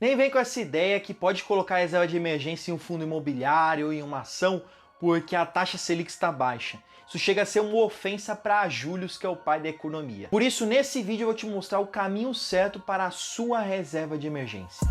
Nem vem com essa ideia que pode colocar reserva de emergência em um fundo imobiliário ou em uma ação porque a taxa Selic está baixa. Isso chega a ser uma ofensa para Július, que é o pai da economia. Por isso, nesse vídeo eu vou te mostrar o caminho certo para a sua reserva de emergência.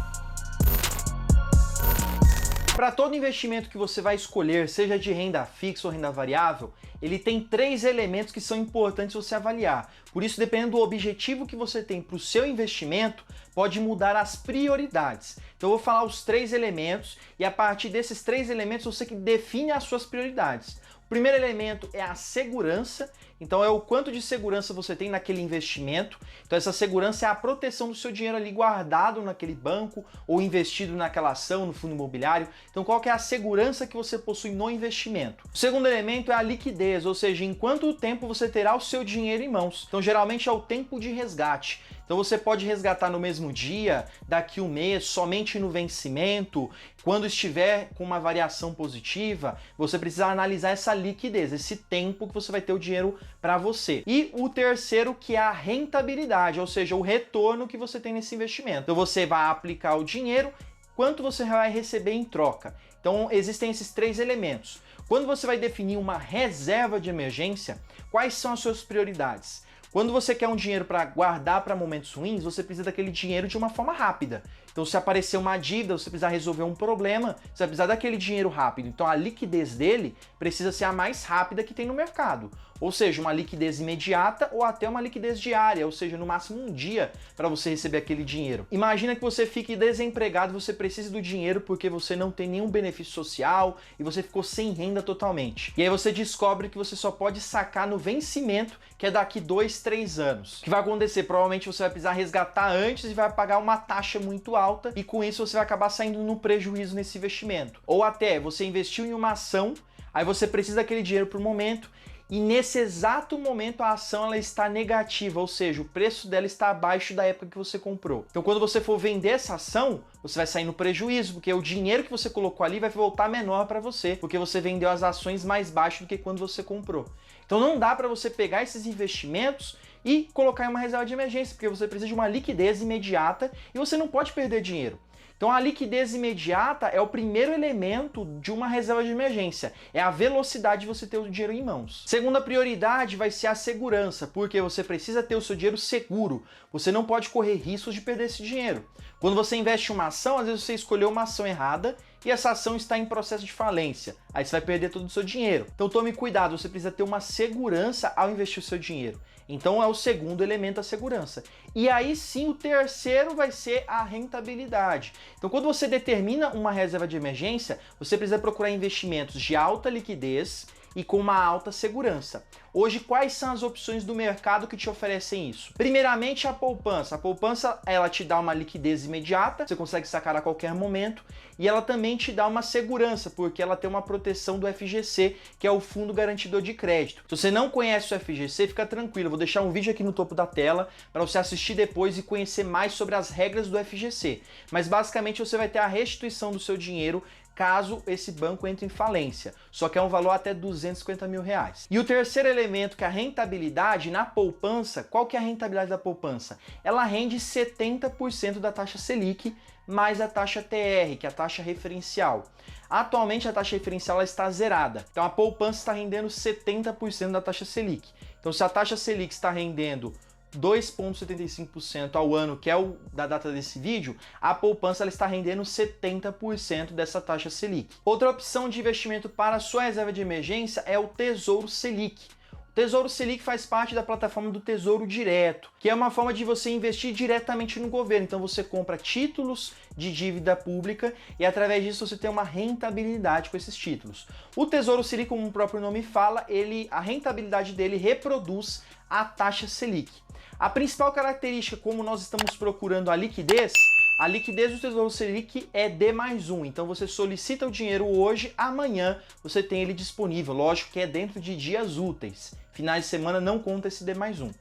Para todo investimento que você vai escolher, seja de renda fixa ou renda variável, ele tem 3 elementos que são importantes você avaliar. Por isso, dependendo do objetivo que você tem para o seu investimento, pode mudar as prioridades. Então eu vou falar os 3 elementos e a partir desses 3 elementos você que define as suas prioridades. O primeiro elemento é a segurança, então é o quanto de segurança você tem naquele investimento. Então essa segurança é a proteção do seu dinheiro ali guardado naquele banco ou investido naquela ação, no fundo imobiliário. Então qual que é a segurança que você possui no investimento? O segundo elemento é a liquidez, ou seja, em quanto tempo você terá o seu dinheiro em mãos. Então geralmente é o tempo de resgate. Então você pode resgatar no mesmo dia, daqui um mês, somente no vencimento. Quando estiver com uma variação positiva, você precisa analisar essa liquidez, esse tempo que você vai ter o dinheiro para você. E o terceiro, que é a rentabilidade, ou seja, o retorno que você tem nesse investimento. Então você vai aplicar o dinheiro, quanto você vai receber em troca. Então existem esses 3 elementos. Quando você vai definir uma reserva de emergência, quais são as suas prioridades? Quando você quer um dinheiro para guardar para momentos ruins, você precisa daquele dinheiro de uma forma rápida. Então, se aparecer uma dívida, você precisar resolver um problema, você vai precisar daquele dinheiro rápido. Então, a liquidez dele precisa ser a mais rápida que tem no mercado. Ou seja, uma liquidez imediata ou até uma liquidez diária, ou seja, no máximo um dia para você receber aquele dinheiro. Imagina que você fique desempregado, você precisa do dinheiro porque você não tem nenhum benefício social e você ficou sem renda totalmente. E aí você descobre que você só pode sacar no vencimento, que é daqui 2, 3 anos. O que vai acontecer? Provavelmente você vai precisar resgatar antes e vai pagar uma taxa muito alta e com isso você vai acabar saindo no prejuízo nesse investimento. Ou até você investiu em uma ação, aí você precisa daquele dinheiro por momento e nesse exato momento a ação ela está negativa, ou seja, o preço dela está abaixo da época que você comprou. Então quando você for vender essa ação, você vai sair no prejuízo, porque o dinheiro que você colocou ali vai voltar menor para você, porque você vendeu as ações mais baixo do que quando você comprou. Então não dá para você pegar esses investimentos e colocar em uma reserva de emergência, porque você precisa de uma liquidez imediata e você não pode perder dinheiro. Então a liquidez imediata é o primeiro elemento de uma reserva de emergência, é a velocidade de você ter o dinheiro em mãos. Segunda prioridade vai ser a segurança, porque você precisa ter o seu dinheiro seguro, você não pode correr riscos de perder esse dinheiro. Quando você investe em uma ação, às vezes você escolheu uma ação errada e essa ação está em processo de falência, aí você vai perder todo o seu dinheiro. Então tome cuidado, você precisa ter uma segurança ao investir o seu dinheiro. Então é o segundo elemento, a segurança. E aí sim o terceiro vai ser a rentabilidade. Então quando você determina uma reserva de emergência, você precisa procurar investimentos de alta liquidez e com uma alta segurança. Hoje, quais são as opções do mercado que te oferecem isso? Primeiramente, a poupança. A poupança, ela te dá uma liquidez imediata, você consegue sacar a qualquer momento, e ela também te dá uma segurança, porque ela tem uma proteção do FGC, que é o Fundo Garantidor de Crédito. Se você não conhece o FGC, fica tranquilo, eu vou deixar um vídeo aqui no topo da tela para você assistir depois e conhecer mais sobre as regras do FGC. Mas basicamente você vai ter a restituição do seu dinheiro caso esse banco entre em falência, só que é um valor até 250 mil reais. E o terceiro elemento, que é a rentabilidade na poupança, qual que é a rentabilidade da poupança? Ela rende 70% da taxa Selic mais a taxa TR, que é a taxa referencial. Atualmente a taxa referencial ela está zerada, então a poupança está rendendo 70% da taxa Selic. Então se a taxa Selic está rendendo 2,75% ao ano, que é o da data desse vídeo, a poupança ela está rendendo 70% dessa taxa Selic. Outra opção de investimento para a sua reserva de emergência é o Tesouro Selic. O Tesouro Selic faz parte da plataforma do Tesouro Direto, que é uma forma de você investir diretamente no governo. Então você compra títulos de dívida pública e através disso você tem uma rentabilidade com esses títulos. O Tesouro Selic, como o próprio nome fala, a rentabilidade dele reproduz a taxa Selic. A principal característica, como nós estamos procurando a liquidez do Tesouro Selic é D+1. Então você solicita o dinheiro hoje, amanhã você tem ele disponível. Lógico que é dentro de dias úteis. Finais de semana não conta esse D+1.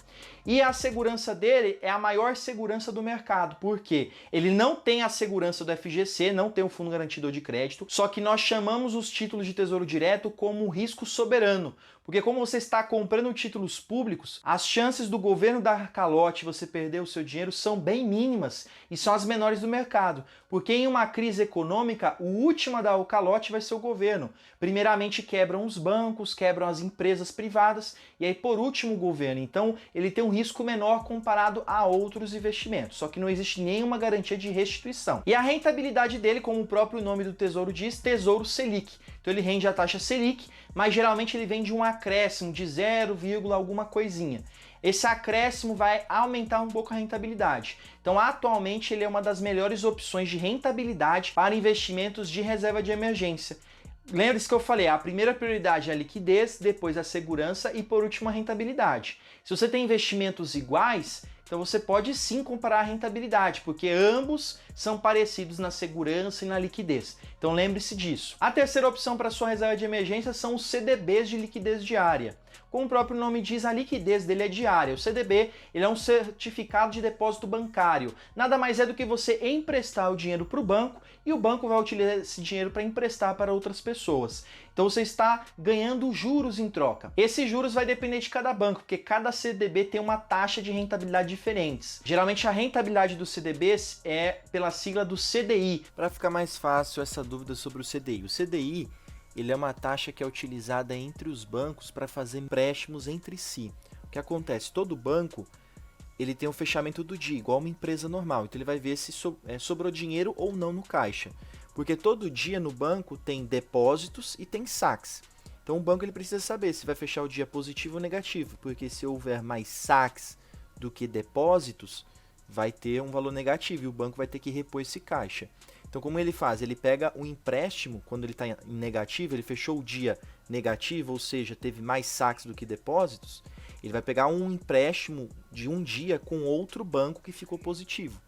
E a segurança dele é a maior segurança do mercado, porque ele não tem a segurança do FGC, não tem o Fundo Garantidor de Crédito, só que nós chamamos os títulos de Tesouro Direto como risco soberano, porque como você está comprando títulos públicos, as chances do governo dar calote e você perder o seu dinheiro são bem mínimas e são as menores do mercado, porque em uma crise econômica, o último a dar o calote vai ser o governo. Primeiramente quebram os bancos, quebram as empresas privadas e aí por último o governo. Então ele tem um risco menor comparado a outros investimentos, só que não existe nenhuma garantia de restituição. E a rentabilidade dele, como o próprio nome do Tesouro diz, Tesouro Selic. Então ele rende a taxa Selic, mas geralmente ele vem de um acréscimo de 0, alguma coisinha. Esse acréscimo vai aumentar um pouco a rentabilidade. Então, atualmente, ele é uma das melhores opções de rentabilidade para investimentos de reserva de emergência. Lembre-se que eu falei, a primeira prioridade é a liquidez, depois a segurança e, por último, a rentabilidade. Se você tem investimentos iguais, então você pode sim comparar a rentabilidade, porque ambos são parecidos na segurança e na liquidez. Então lembre-se disso. A terceira opção para sua reserva de emergência são os CDBs de liquidez diária. Como o próprio nome diz, a liquidez dele é diária. O CDB ele é um certificado de depósito bancário. Nada mais é do que você emprestar o dinheiro para o banco e o banco vai utilizar esse dinheiro para emprestar para outras pessoas. Então você está ganhando juros em troca. Esses juros vai depender de cada banco, porque cada CDB tem uma taxa de rentabilidade diferentes. Geralmente a rentabilidade dos CDBs é pela sigla do CDI. Para ficar mais fácil essa dúvida sobre o CDI. O CDI ele é uma taxa que é utilizada entre os bancos para fazer empréstimos entre si. O que acontece? Todo banco ele tem um fechamento do dia, igual uma empresa normal. Então ele vai ver se sobrou dinheiro ou não no caixa. Porque todo dia no banco tem depósitos e tem saques. Então o banco ele precisa saber se vai fechar o dia positivo ou negativo. Porque se houver mais saques do que depósitos, vai ter um valor negativo e o banco vai ter que repor esse caixa. Então como ele faz? Ele pega o empréstimo, quando ele está em negativo, ele fechou o dia negativo, ou seja, teve mais saques do que depósitos, ele vai pegar um empréstimo de um dia com outro banco que ficou positivo.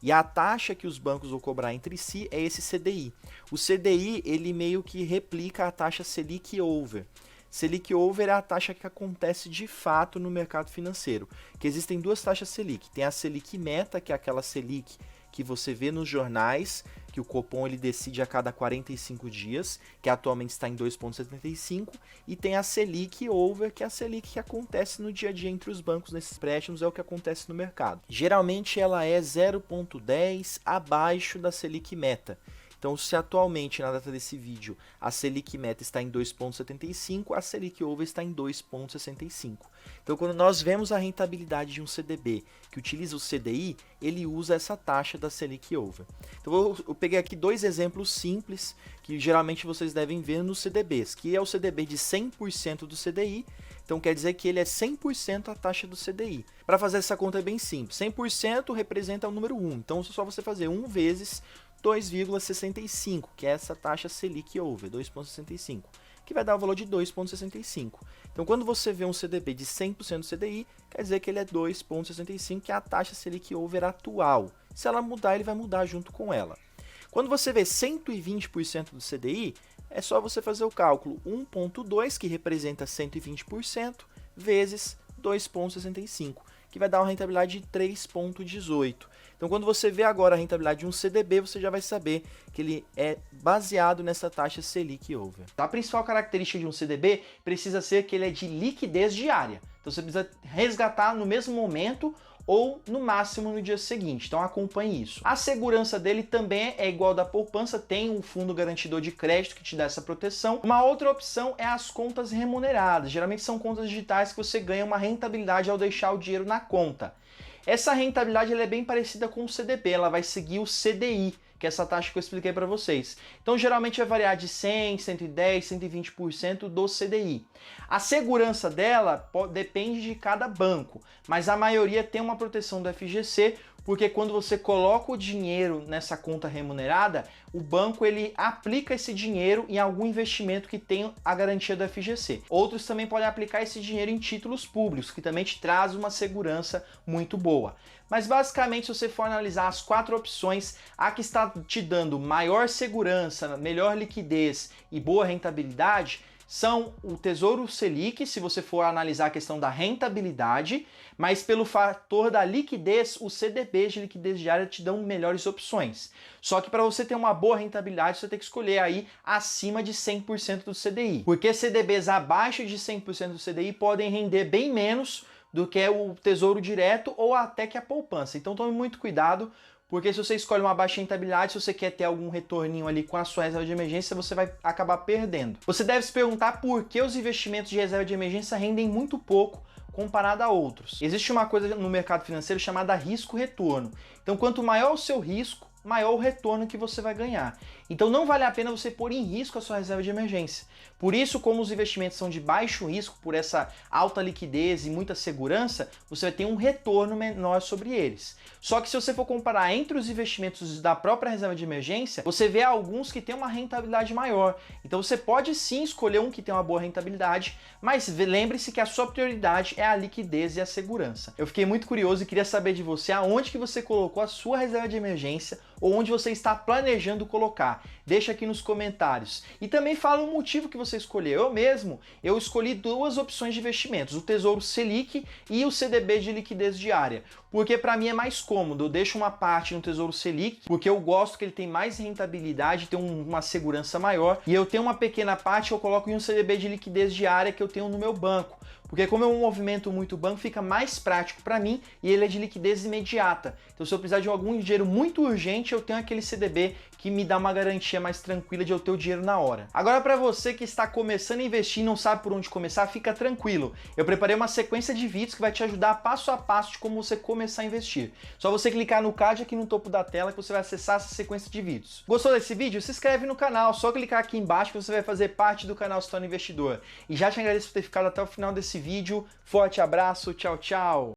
E a taxa que os bancos vão cobrar entre si é esse CDI. O CDI, ele meio que replica a taxa Selic Over. Selic Over é a taxa que acontece de fato no mercado financeiro. Que existem duas taxas Selic. Tem a Selic Meta, que é aquela Selic que você vê nos jornais, que o Copom ele decide a cada 45 dias, que atualmente está em 2,75, e tem a Selic Over, que é a Selic que acontece no dia a dia entre os bancos nesses empréstimos, é o que acontece no mercado. Geralmente ela é 0,10 abaixo da Selic Meta. Então, se atualmente, na data desse vídeo, a Selic Meta está em 2,75, a Selic Over está em 2,65. Então, quando nós vemos a rentabilidade de um CDB que utiliza o CDI, ele usa essa taxa da Selic Over. Então, eu peguei aqui dois exemplos simples que geralmente vocês devem ver nos CDBs, que é o CDB de 100% do CDI, então quer dizer que ele é 100% a taxa do CDI. Para fazer essa conta é bem simples, 100% representa o número 1, então é só você fazer 1 vezes 2,65, que é essa taxa Selic Over, 2,65, que vai dar o valor de 2,65. Então, quando você vê um CDB de 100% CDI, quer dizer que ele é 2,65, que é a taxa Selic Over atual. Se ela mudar, ele vai mudar junto com ela. Quando você vê 120% do CDI, é só você fazer o cálculo 1,2, que representa 120%, vezes 2,65, que vai dar uma rentabilidade de 3,18. Então, quando você vê agora a rentabilidade de um CDB, você já vai saber que ele é baseado nessa taxa Selic Over. A principal característica de um CDB precisa ser que ele é de liquidez diária. Então, você precisa resgatar no mesmo momento ou no máximo no dia seguinte. Então acompanhe isso. A segurança dele também é igual da poupança, tem um fundo garantidor de crédito que te dá essa proteção. Uma outra opção é as contas remuneradas. Geralmente são contas digitais que você ganha uma rentabilidade ao deixar o dinheiro na conta. Essa rentabilidade ela é bem parecida com o CDB, ela vai seguir o CDI, que é essa taxa que eu expliquei para vocês. Então geralmente vai variar de 100, 110, 120% do CDI. A segurança dela depende de cada banco, mas a maioria tem uma proteção do FGC, porque quando você coloca o dinheiro nessa conta remunerada, o banco ele aplica esse dinheiro em algum investimento que tem a garantia do FGC. Outros também podem aplicar esse dinheiro em títulos públicos, que também te traz uma segurança muito boa. Mas basicamente, se você for analisar as 4 opções, a que está te dando maior segurança, melhor liquidez e boa rentabilidade, são o Tesouro Selic, se você for analisar a questão da rentabilidade, mas pelo fator da liquidez, os CDBs de liquidez diária te dão melhores opções. Só que para você ter uma boa rentabilidade, você tem que escolher aí acima de 100% do CDI. Porque CDBs abaixo de 100% do CDI podem render bem menos do que o Tesouro Direto ou até que a poupança. Então tome muito cuidado, porque se você escolhe uma baixa rentabilidade, se você quer ter algum retorninho ali com a sua reserva de emergência, você vai acabar perdendo. Você deve se perguntar por que os investimentos de reserva de emergência rendem muito pouco comparado a outros. Existe uma coisa no mercado financeiro chamada risco-retorno. Então, quanto maior o seu risco, maior o retorno que você vai ganhar. Então não vale a pena você pôr em risco a sua reserva de emergência. Por isso, como os investimentos são de baixo risco, por essa alta liquidez e muita segurança, você vai ter um retorno menor sobre eles. Só que se você for comparar entre os investimentos da própria reserva de emergência, você vê alguns que têm uma rentabilidade maior. Então você pode sim escolher um que tem uma boa rentabilidade, mas lembre-se que a sua prioridade é a liquidez e a segurança. Eu fiquei muito curioso e queria saber de você aonde que você colocou a sua reserva de emergência ou onde você está planejando colocar. Deixa aqui nos comentários. E também fala o motivo que você escolheu. Eu escolhi duas opções de investimentos, o Tesouro Selic e o CDB de liquidez diária, porque para mim é mais cômodo. Eu deixo uma parte no Tesouro Selic, porque eu gosto que ele tem mais rentabilidade, tem uma segurança maior, e eu tenho uma pequena parte que eu coloco em um CDB de liquidez diária que eu tenho no meu banco. Porque como eu movimento muito o banco, fica mais prático para mim e ele é de liquidez imediata. Então se eu precisar de algum dinheiro muito urgente, eu tenho aquele CDB que me dá uma garantia mais tranquila de eu ter o dinheiro na hora. Agora, para você que está começando a investir e não sabe por onde começar, fica tranquilo. Eu preparei uma sequência de vídeos que vai te ajudar passo a passo de como você começar a investir. Só você clicar no card aqui no topo da tela que você vai acessar essa sequência de vídeos. Gostou desse vídeo? Se inscreve no canal, só clicar aqui embaixo que você vai fazer parte do canal Se Torne Investidor. E já te agradeço por ter ficado até o final desse vídeo. Forte abraço, tchau, tchau!